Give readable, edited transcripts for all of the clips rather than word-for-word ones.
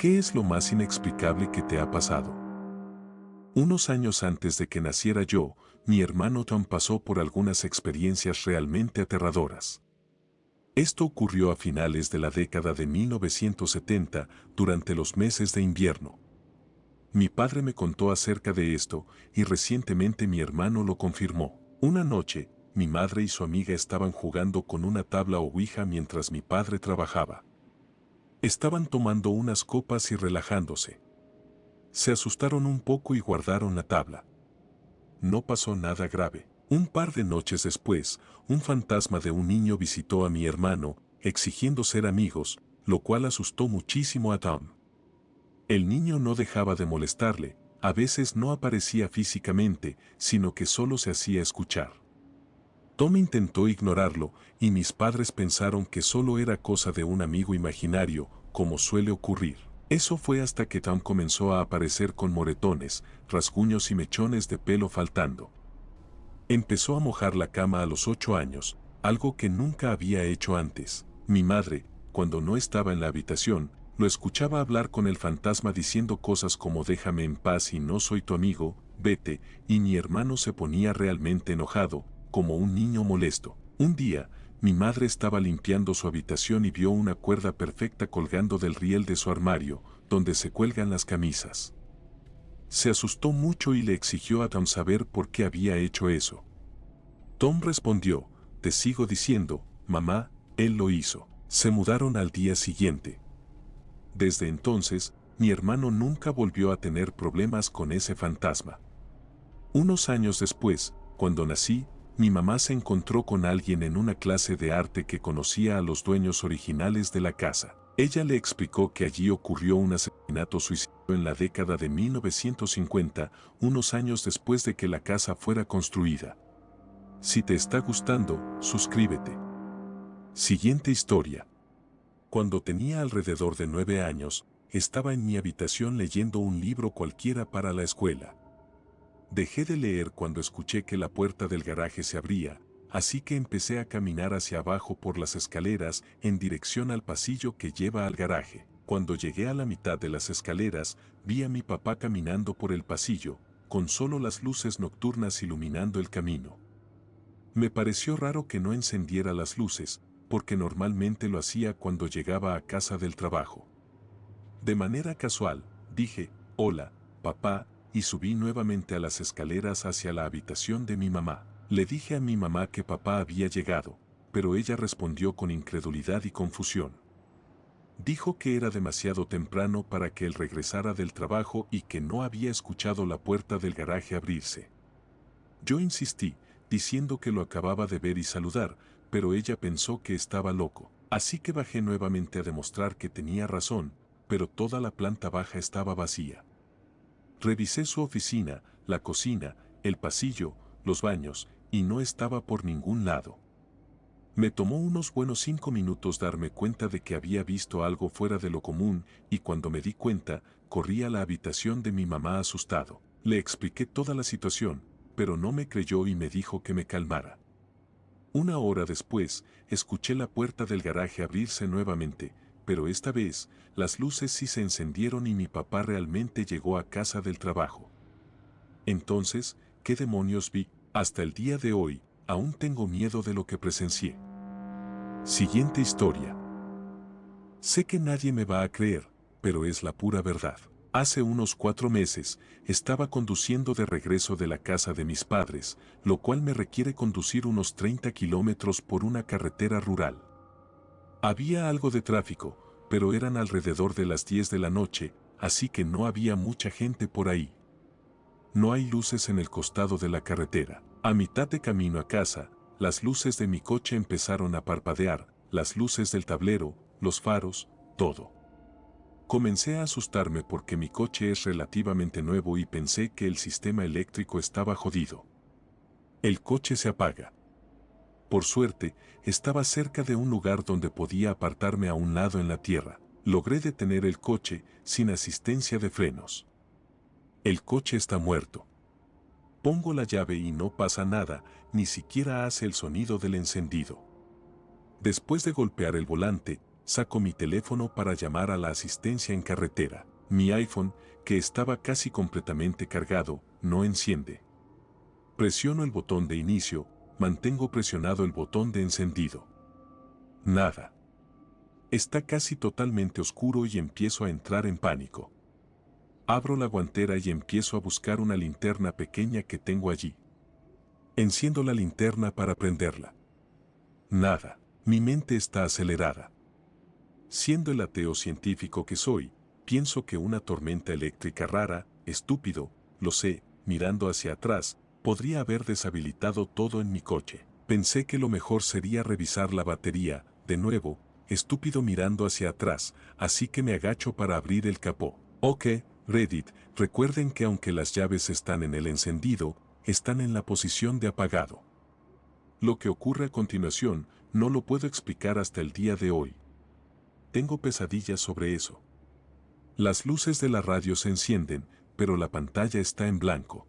¿Qué es lo más inexplicable que te ha pasado? Unos años antes de que naciera yo, mi hermano Tom pasó por algunas experiencias realmente aterradoras. Esto ocurrió a finales de la década de 1970, durante los meses de invierno. Mi padre me contó acerca de esto y recientemente mi hermano lo confirmó. Una noche, mi madre y su amiga estaban jugando con una tabla o ouija mientras mi padre trabajaba. Estaban tomando unas copas y relajándose. Se asustaron un poco y guardaron la tabla. No pasó nada grave. Un par de noches después, un fantasma de un niño visitó a mi hermano, exigiendo ser amigos, lo cual asustó muchísimo a Tom. El niño no dejaba de molestarle, a veces no aparecía físicamente, sino que solo se hacía escuchar. Tom intentó ignorarlo, y mis padres pensaron que solo era cosa de un amigo imaginario, como suele ocurrir. Eso fue hasta que Tom comenzó a aparecer con moretones, rasguños y mechones de pelo faltando. Empezó a mojar la cama a los 8 años, algo que nunca había hecho antes. Mi madre, cuando no estaba en la habitación, lo escuchaba hablar con el fantasma diciendo cosas como déjame en paz y no soy tu amigo, vete, y mi hermano se ponía realmente enojado, como un niño molesto. Un día, mi madre estaba limpiando su habitación y vio una cuerda perfecta colgando del riel de su armario, donde se cuelgan las camisas. Se asustó mucho y le exigió a Tom saber por qué había hecho eso. Tom respondió, te sigo diciendo, mamá, él lo hizo. Se mudaron al día siguiente. Desde entonces, mi hermano nunca volvió a tener problemas con ese fantasma. Unos años después, cuando nací, mi mamá se encontró con alguien en una clase de arte que conocía a los dueños originales de la casa. Ella le explicó que allí ocurrió un asesinato suicidio en la década de 1950, unos años después de que la casa fuera construida. Si te está gustando, suscríbete. Siguiente historia. Cuando tenía alrededor de 9 años, estaba en mi habitación leyendo un libro cualquiera para la escuela. Dejé de leer cuando escuché que la puerta del garaje se abría, así que empecé a caminar hacia abajo por las escaleras en dirección al pasillo que lleva al garaje. Cuando llegué a la mitad de las escaleras, vi a mi papá caminando por el pasillo, con solo las luces nocturnas iluminando el camino. Me pareció raro que no encendiera las luces, porque normalmente lo hacía cuando llegaba a casa del trabajo. De manera casual, dije, hola, papá, y subí nuevamente a las escaleras hacia la habitación de mi mamá. Le dije a mi mamá que papá había llegado, pero ella respondió con incredulidad y confusión. Dijo que era demasiado temprano para que él regresara del trabajo y que no había escuchado la puerta del garaje abrirse. Yo insistí, diciendo que lo acababa de ver y saludar, pero ella pensó que estaba loco. Así que bajé nuevamente a demostrar que tenía razón, pero toda la planta baja estaba vacía. Revisé su oficina, la cocina, el pasillo, los baños, y no estaba por ningún lado. Me tomó unos buenos 5 minutos darme cuenta de que había visto algo fuera de lo común, y cuando me di cuenta, corrí a la habitación de mi mamá asustado. Le expliqué toda la situación, pero no me creyó y me dijo que me calmara. Una hora después, escuché la puerta del garaje abrirse nuevamente, pero esta vez, las luces sí se encendieron y mi papá realmente llegó a casa del trabajo. Entonces, ¿qué demonios vi? Hasta el día de hoy, aún tengo miedo de lo que presencié. Siguiente historia. Sé que nadie me va a creer, pero es la pura verdad. Hace unos 4 meses, estaba conduciendo de regreso de la casa de mis padres, lo cual me requiere conducir unos 30 kilómetros por una carretera rural. Había algo de tráfico, pero eran alrededor de las 10 de la noche, así que no había mucha gente por ahí. No hay luces en el costado de la carretera. A mitad de camino a casa, las luces de mi coche empezaron a parpadear, las luces del tablero, los faros, todo. Comencé a asustarme porque mi coche es relativamente nuevo y pensé que el sistema eléctrico estaba jodido. El coche se apaga. Por suerte, estaba cerca de un lugar donde podía apartarme a un lado en la tierra. Logré detener el coche sin asistencia de frenos. El coche está muerto. Pongo la llave y no pasa nada, ni siquiera hace el sonido del encendido. Después de golpear el volante, Saco mi teléfono para llamar a la asistencia en carretera. Mi iPhone, que estaba casi completamente cargado, no enciende. Presiono el botón de inicio, mantengo presionado el botón de encendido. Nada. Está casi totalmente oscuro y empiezo a entrar en pánico. Abro la guantera y empiezo a buscar una linterna pequeña que tengo allí. Enciendo la linterna para prenderla. Nada. Mi mente está acelerada. Siendo el ateo científico que soy, pienso que una tormenta eléctrica rara, estúpido, lo sé, mirando hacia atrás, podría haber deshabilitado todo en mi coche. Pensé que lo mejor sería revisar la batería, de nuevo, estúpido mirando hacia atrás, así que me agacho para abrir el capó. Ok, Reddit, recuerden que aunque las llaves están en el encendido, están en la posición de apagado. Lo que ocurre a continuación, no lo puedo explicar hasta el día de hoy. Tengo pesadillas sobre eso. Las luces de la radio se encienden, pero la pantalla está en blanco.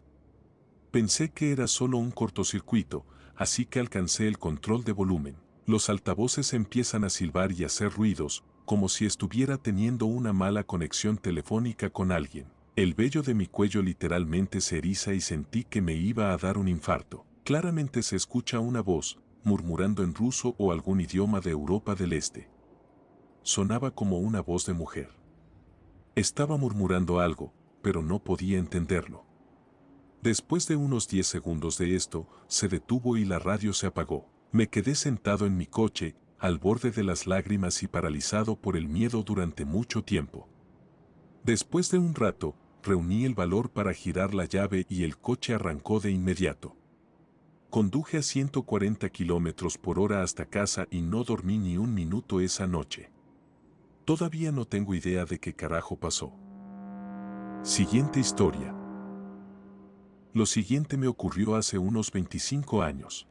Pensé que era solo un cortocircuito, así que alcancé el control de volumen. Los altavoces empiezan a silbar y hacer ruidos, como si estuviera teniendo una mala conexión telefónica con alguien. El vello de mi cuello literalmente se eriza y sentí que me iba a dar un infarto. Claramente se escucha una voz, murmurando en ruso o algún idioma de Europa del Este. Sonaba como una voz de mujer. Estaba murmurando algo, pero no podía entenderlo. Después de unos 10 segundos de esto, se detuvo y la radio se apagó. Me quedé sentado en mi coche, al borde de las lágrimas y paralizado por el miedo durante mucho tiempo. Después de un rato, reuní el valor para girar la llave y el coche arrancó de inmediato. Conduje a 140 kilómetros por hora hasta casa y no dormí ni un minuto esa noche. Todavía no tengo idea de qué carajo pasó. Siguiente historia. Lo siguiente me ocurrió hace unos 25 años.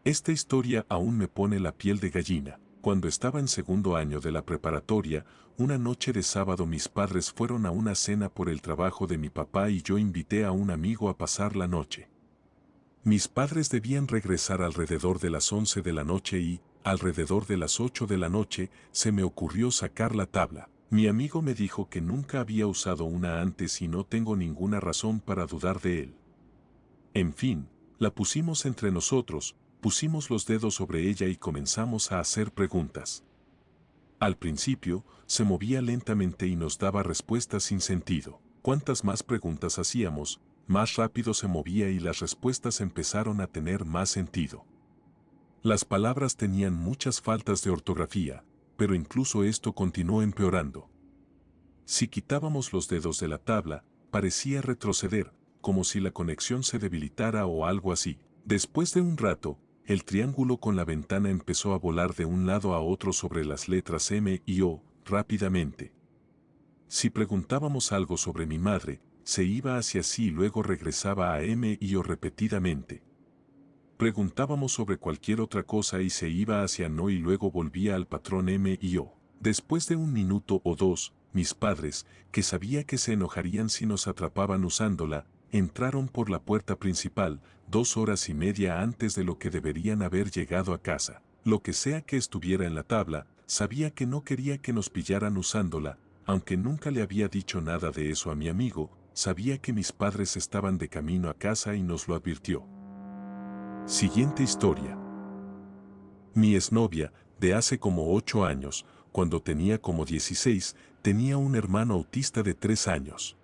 Esta historia aún me pone la piel de gallina. Cuando estaba en segundo año de la preparatoria, una noche de sábado mis padres fueron a una cena por el trabajo de mi papá y yo invité a un amigo a pasar la noche. Mis padres debían regresar alrededor de las 11 de la noche y, alrededor de las 8 de la noche, se me ocurrió sacar la tabla. Mi amigo me dijo que nunca había usado una antes y no tengo ninguna razón para dudar de él. En fin, la pusimos entre nosotros, pusimos los dedos sobre ella y comenzamos a hacer preguntas. Al principio, se movía lentamente y nos daba respuestas sin sentido. Cuantas más preguntas hacíamos, más rápido se movía y las respuestas empezaron a tener más sentido. Las palabras tenían muchas faltas de ortografía, pero incluso esto continuó empeorando. Si quitábamos los dedos de la tabla, parecía retroceder, como si la conexión se debilitara o algo así. Después de un rato, el triángulo con la ventana empezó a volar de un lado a otro sobre las letras M y O, rápidamente. Si preguntábamos algo sobre mi madre, se iba hacia sí y luego regresaba a M y O repetidamente. Preguntábamos sobre cualquier otra cosa y se iba hacia no y luego volvía al patrón M y O. Después de un minuto o dos, mis padres, que sabía que se enojarían si nos atrapaban usándola, entraron por la puerta principal, 2 horas y media antes de lo que deberían haber llegado a casa. Lo que sea que estuviera en la tabla, sabía que no quería que nos pillaran usándola, aunque nunca le había dicho nada de eso a mi amigo, sabía que mis padres estaban de camino a casa y nos lo advirtió. Siguiente historia. Mi exnovia, de hace como 8 años, cuando tenía como 16, tenía un hermano autista de 3 años.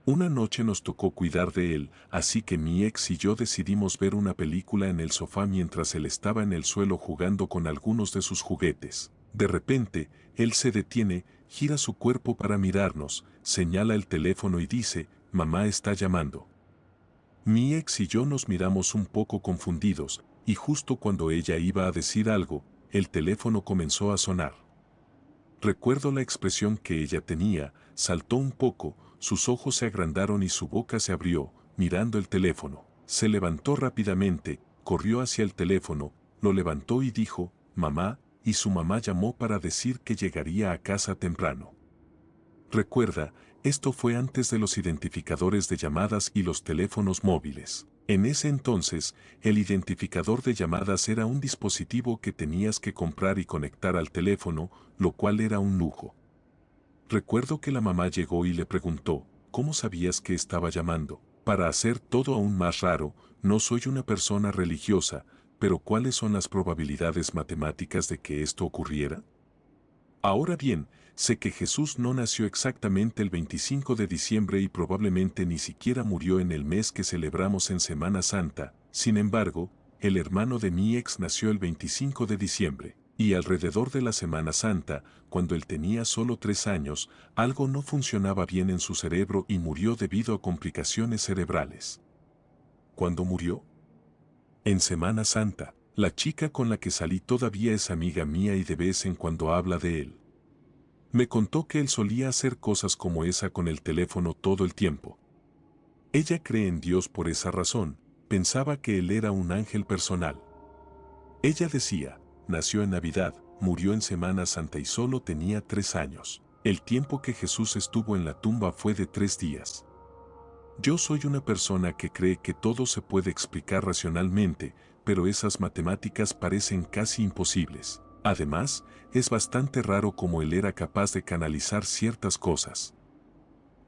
Una noche nos tocó cuidar de él, así que mi ex y yo decidimos ver una película en el sofá mientras él estaba en el suelo jugando con algunos de sus juguetes. De repente, él se detiene, gira su cuerpo para mirarnos, señala el teléfono y dice, «Mamá está llamando». Mi ex y yo nos miramos un poco confundidos, y justo cuando ella iba a decir algo, el teléfono comenzó a sonar. Recuerdo la expresión que ella tenía, saltó un poco, sus ojos se agrandaron y su boca se abrió, mirando el teléfono. Se levantó rápidamente, corrió hacia el teléfono, lo levantó y dijo, «Mamá», y su mamá llamó para decir que llegaría a casa temprano. Recuerda, esto fue antes de los identificadores de llamadas y los teléfonos móviles. En ese entonces, el identificador de llamadas era un dispositivo que tenías que comprar y conectar al teléfono, lo cual era un lujo. Recuerdo que la mamá llegó y le preguntó, ¿cómo sabías que estaba llamando? Para hacer todo aún más raro, no soy una persona religiosa, pero ¿cuáles son las probabilidades matemáticas de que esto ocurriera? Ahora bien, sé que Jesús no nació exactamente el 25 de diciembre y probablemente ni siquiera murió en el mes que celebramos en Semana Santa. Sin embargo, el hermano de mi ex nació el 25 de diciembre, y alrededor de la Semana Santa, cuando él tenía solo 3 años, algo no funcionaba bien en su cerebro y murió debido a complicaciones cerebrales. ¿Cuándo murió? En Semana Santa. La chica con la que salí todavía es amiga mía y de vez en cuando habla de él. Me contó que él solía hacer cosas como esa con el teléfono todo el tiempo. Ella cree en Dios por esa razón, pensaba que él era un ángel personal. Ella decía, nació en Navidad, murió en Semana Santa y solo tenía 3 años. El tiempo que Jesús estuvo en la tumba fue de 3 días. Yo soy una persona que cree que todo se puede explicar racionalmente, pero esas matemáticas parecen casi imposibles. Además, es bastante raro cómo él era capaz de canalizar ciertas cosas.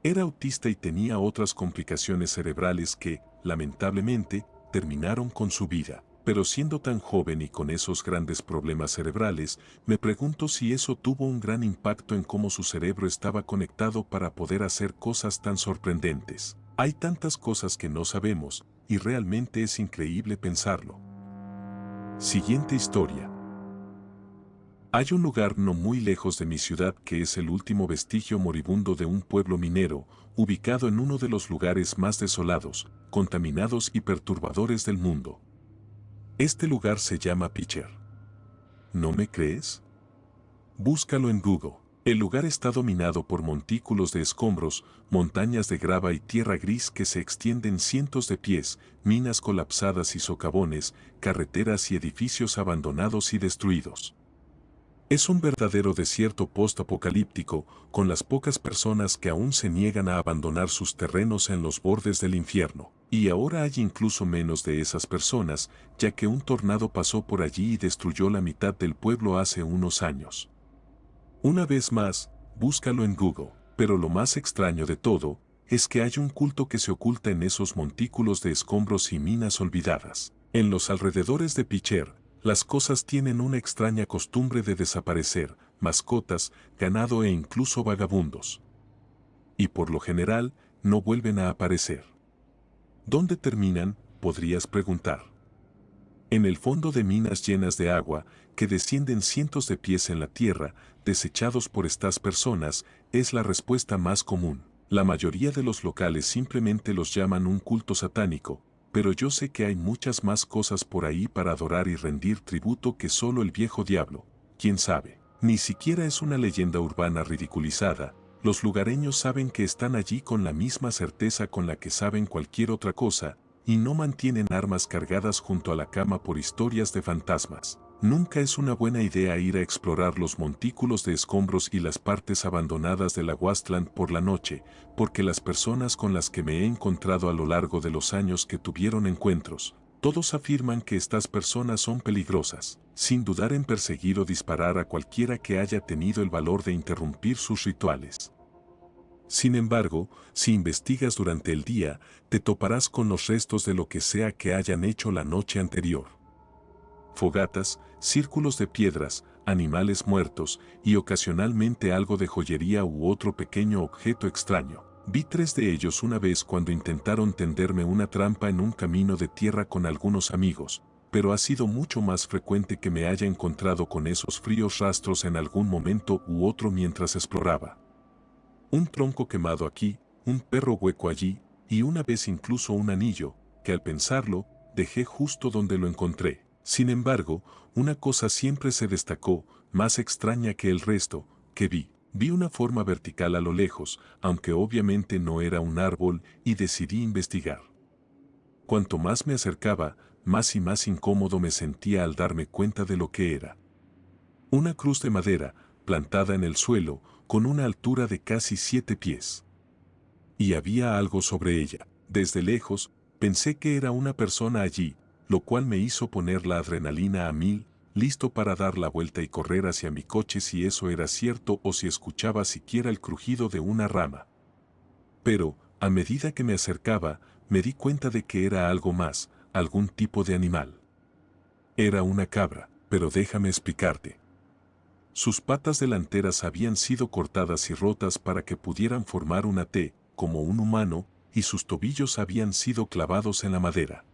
Era autista y tenía otras complicaciones cerebrales que, lamentablemente, terminaron con su vida. Pero siendo tan joven y con esos grandes problemas cerebrales, me pregunto si eso tuvo un gran impacto en cómo su cerebro estaba conectado para poder hacer cosas tan sorprendentes. Hay tantas cosas que no sabemos, y realmente es increíble pensarlo. Siguiente historia. Hay un lugar no muy lejos de mi ciudad que es el último vestigio moribundo de un pueblo minero, ubicado en uno de los lugares más desolados, contaminados y perturbadores del mundo. Este lugar se llama Pitcher. ¿No me crees? Búscalo en Google. El lugar está dominado por montículos de escombros, montañas de grava y tierra gris que se extienden cientos de pies, minas colapsadas y socavones, carreteras y edificios abandonados y destruidos. Es un verdadero desierto post-apocalíptico, con las pocas personas que aún se niegan a abandonar sus terrenos en los bordes del infierno. Y ahora hay incluso menos de esas personas, ya que un tornado pasó por allí y destruyó la mitad del pueblo hace unos años. Una vez más, búscalo en Google, pero lo más extraño de todo, es que hay un culto que se oculta en esos montículos de escombros y minas olvidadas. En los alrededores de Pitcher, las cosas tienen una extraña costumbre de desaparecer, mascotas, ganado e incluso vagabundos. Y por lo general, no vuelven a aparecer. ¿Dónde terminan?, podrías preguntar. En el fondo de minas llenas de agua, que descienden cientos de pies en la tierra, desechados por estas personas, es la respuesta más común. La mayoría de los locales simplemente los llaman un culto satánico, pero yo sé que hay muchas más cosas por ahí para adorar y rendir tributo que solo el viejo diablo. ¿Quién sabe? Ni siquiera es una leyenda urbana ridiculizada. Los lugareños saben que están allí con la misma certeza con la que saben cualquier otra cosa, y no mantienen armas cargadas junto a la cama por historias de fantasmas. Nunca es una buena idea ir a explorar los montículos de escombros y las partes abandonadas de la Wasteland por la noche, porque las personas con las que me he encontrado a lo largo de los años que tuvieron encuentros, todos afirman que estas personas son peligrosas, sin dudar en perseguir o disparar a cualquiera que haya tenido el valor de interrumpir sus rituales. Sin embargo, si investigas durante el día, te toparás con los restos de lo que sea que hayan hecho la noche anterior. Fogatas, círculos de piedras, animales muertos y ocasionalmente algo de joyería u otro pequeño objeto extraño. Vi 3 de ellos una vez cuando intentaron tenderme una trampa en un camino de tierra con algunos amigos, pero ha sido mucho más frecuente que me haya encontrado con esos fríos rastros en algún momento u otro mientras exploraba. Un tronco quemado aquí, un perro hueco allí, y una vez incluso un anillo, que al pensarlo, dejé justo donde lo encontré. Sin embargo, una cosa siempre se destacó, más extraña que el resto, que vi. Vi una forma vertical a lo lejos, aunque obviamente no era un árbol, y decidí investigar. Cuanto más me acercaba, más y más incómodo me sentía al darme cuenta de lo que era. Una cruz de madera, plantada en el suelo, con una altura de casi 7 pies. Y había algo sobre ella. Desde lejos, Pensé que era una persona allí, lo cual me hizo poner la adrenalina a 1000, listo para dar la vuelta y correr hacia mi coche si eso era cierto o si escuchaba siquiera el crujido de una rama. Pero, a medida que me acercaba, me di cuenta de que era algo más, algún tipo de animal. Era una cabra, pero déjame explicarte. Sus patas delanteras habían sido cortadas y rotas para que pudieran formar una T, como un humano, y sus tobillos habían sido clavados en la madera.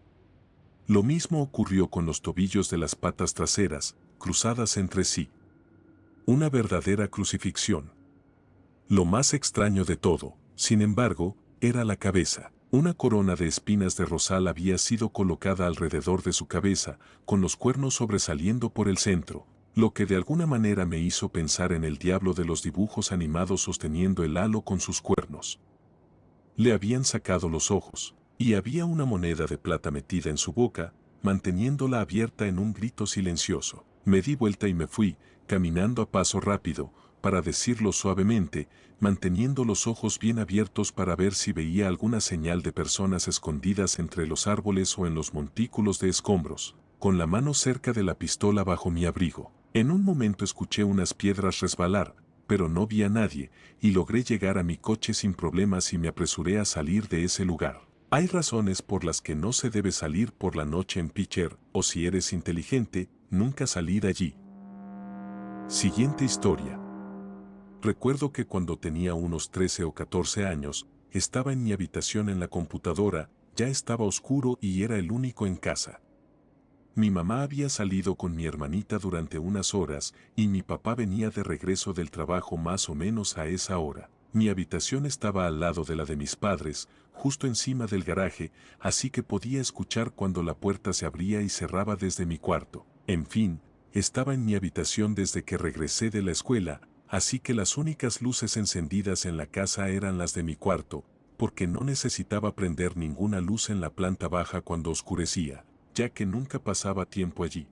Lo mismo ocurrió con los tobillos de las patas traseras, cruzadas entre sí. Una verdadera crucifixión. Lo más extraño de todo, sin embargo, era la cabeza. Una corona de espinas de rosal había sido colocada alrededor de su cabeza, con los cuernos sobresaliendo por el centro, lo que de alguna manera me hizo pensar en el diablo de los dibujos animados sosteniendo el halo con sus cuernos. Le habían sacado los ojos, y había una moneda de plata metida en su boca, manteniéndola abierta en un grito silencioso. Me di vuelta y me fui, caminando a paso rápido, para decirlo suavemente, manteniendo los ojos bien abiertos para ver si veía alguna señal de personas escondidas entre los árboles o en los montículos de escombros, con la mano cerca de la pistola bajo mi abrigo. En un momento escuché unas piedras resbalar, pero no vi a nadie, y logré llegar a mi coche sin problemas y me apresuré a salir de ese lugar. Hay razones por las que no se debe salir por la noche en Pitcher, o si eres inteligente, nunca salir allí. Siguiente historia. Recuerdo que cuando tenía unos 13 o 14 años, estaba en mi habitación en la computadora, ya estaba oscuro y era el único en casa. Mi mamá había salido con mi hermanita durante unas horas y mi papá venía de regreso del trabajo más o menos a esa hora. Mi habitación estaba al lado de la de mis padres, justo encima del garaje, así que podía escuchar cuando la puerta se abría y cerraba desde mi cuarto. En fin, estaba en mi habitación desde que regresé de la escuela, así que las únicas luces encendidas en la casa eran las de mi cuarto, porque no necesitaba prender ninguna luz en la planta baja cuando oscurecía, ya que nunca pasaba tiempo allí.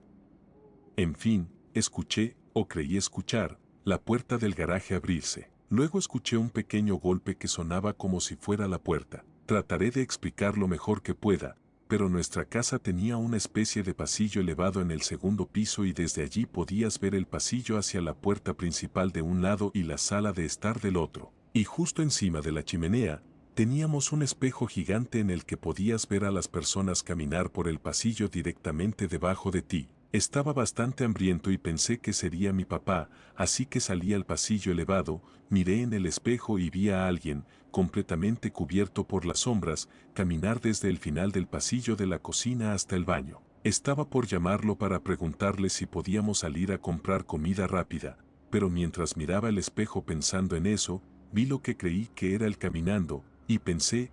En fin, escuché, o creí escuchar, la puerta del garaje abrirse. Luego escuché un pequeño golpe que sonaba como si fuera la puerta. Trataré de explicar lo mejor que pueda, pero nuestra casa tenía una especie de pasillo elevado en el segundo piso y desde allí podías ver el pasillo hacia la puerta principal de un lado y la sala de estar del otro. Y justo encima de la chimenea, teníamos un espejo gigante en el que podías ver a las personas caminar por el pasillo directamente debajo de ti. Estaba bastante hambriento y pensé que sería mi papá, así que salí al pasillo elevado, miré en el espejo y vi a alguien, completamente cubierto por las sombras, caminar desde el final del pasillo de la cocina hasta el baño. Estaba por llamarlo para preguntarle si podíamos salir a comprar comida rápida, pero mientras miraba el espejo pensando en eso, vi lo que creí que era él caminando, y pensé,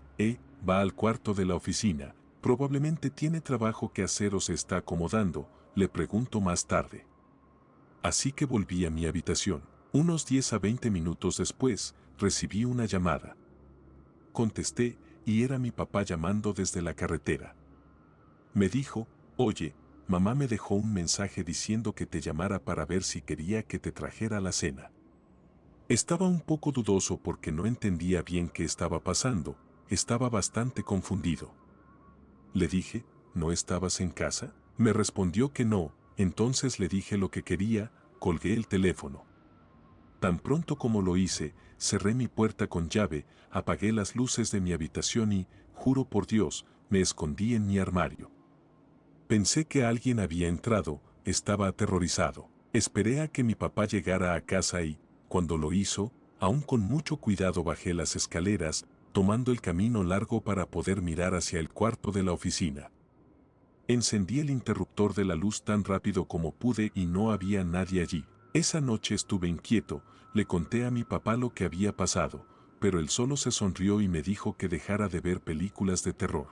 va al cuarto de la oficina, probablemente tiene trabajo que hacer o se está acomodando, le pregunto más tarde. Así que volví a mi habitación. Unos 10 a 20 minutos después, recibí una llamada. Contesté, y era mi papá llamando desde la carretera. Me dijo, oye, mamá me dejó un mensaje diciendo que te llamara para ver si quería que te trajera la cena. Estaba un poco dudoso porque no entendía bien qué estaba pasando, estaba bastante confundido. Le dije, ¿no estabas en casa? Me respondió que no, entonces le dije lo que quería, colgué el teléfono. Tan pronto como lo hice, cerré mi puerta con llave, apagué las luces de mi habitación y, juro por Dios, me escondí en mi armario. Pensé que alguien había entrado, estaba aterrorizado. Esperé a que mi papá llegara a casa y, cuando lo hizo, aún con mucho cuidado bajé las escaleras, tomando el camino largo para poder mirar hacia el cuarto de la oficina. Encendí el interruptor de la luz tan rápido como pude y no había nadie allí. Esa noche estuve inquieto, le conté a mi papá lo que había pasado, pero él solo se sonrió y me dijo que dejara de ver películas de terror.